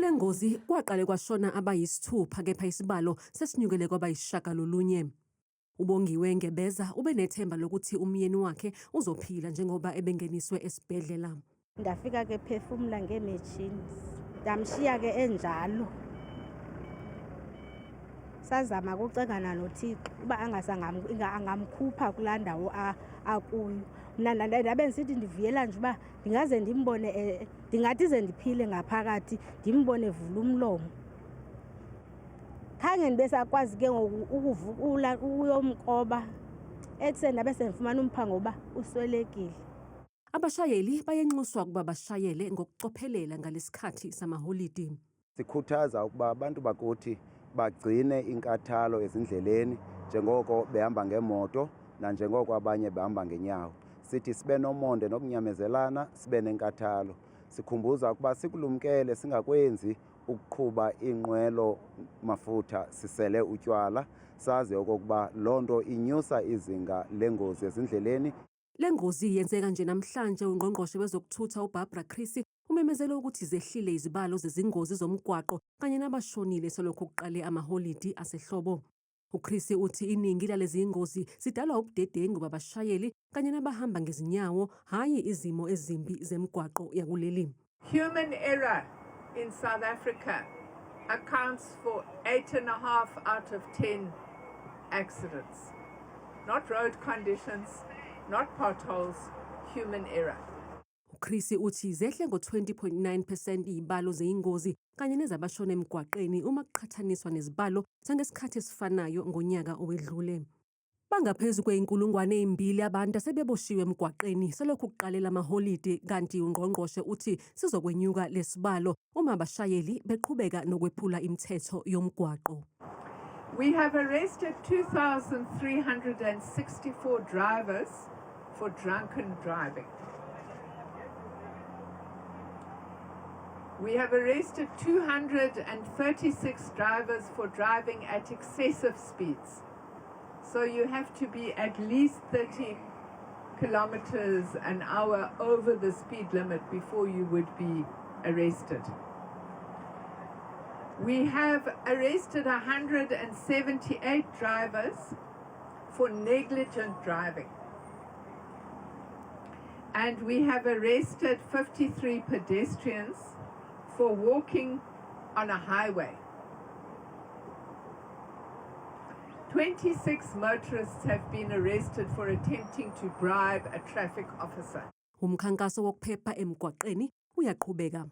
Kule ngozi kwaqale kwashona abayisithupha kepha isibalo sesinyukele kwabayisishagalolunye. uBongiwe Ngebeza ube nethemba lokuthi umyeni wakhe uzophila njengoba ebengeniswe esibhedlela. Ndafika ke phefumula ngeemachines. Ndamshiya ke enjalo. Sazama ukucengana noThixo uba angamkhupha kulaa ndawo akuyo. Mna ndabe ndisithi ndivuyela nje uba ndingaze ndimbone ndingathi ze ndiphile ngaphakathi ndimbone evula umlomo. Khange ndibe sakwazi ke ukuvukula uyomkroba. Ekuseni ndabe sendifumana umphango uba uswelekile. Abashayeli bayenxuswa ukuba bashayele ngokucophelela ngalesikhathi samaholidi. Sikhuthaza ukuba abantu bakuthi bagcine inkathalo ezindleleni njengoko behamba ngemoto nanjengoko abanye behamba ngenyawo. Sithi sibe nomonde nokunyamezelana, sibe nenkathalo. Sikhumbuza ukuba sikulumkele singakwenzi ukuqhuba inqwelo mafutha sisele utywala, sazi okokuba loo nto inyusa izinga lengozi ezindleleni. Le ngozi yenzeka nje namhlanje. uNgqongqoshe wezokuthutha uBarbara Creecy umemezele ukuthi zehlile izibalo zezingozi zomgwaqo kanye nabashonile selokhu kuqale amaholidi asehlobo. uCreecy uthi iningi lalezi ngozi zidalwa ubudedengu babashayeli kanye nabahamba ngezinyawo, hayi izimo ezimbi zemgwaqo yakuleli. Human error in South Africa accounts for 8.5 out of 10 accidents. Not road conditions, not potholes, human error. uCreecy uthi zehle ngo-20.9% izibalo zeingozi kanye nezabashona emgwaqeni uma kuqhathaniswa nezibalo zangesikhathi esifanayo ngonyaka owedlule. Bangaphezu kwe-2,000 abantu asebeboshiwe emgwaqeni selokhu kuqalela amaholidi, kanti uNgqongqoshe uthi sizokwenyuka lesibalo uma abashayeli beqhubeka nokwephula imithetho yomgwaqo. We have arrested 2,364 drivers for drunken driving. We have arrested 236 drivers for driving at excessive speeds. So you have to be at least 30 kilometers an hour over the speed limit before you would be arrested. We have arrested 178 drivers for negligent driving. And we have arrested 53 pedestrians for walking on a highway. 26 motorists have been arrested for attempting to bribe a traffic officer. Umkhankaso wokuphepha emgwaqeni uyaqhubeka.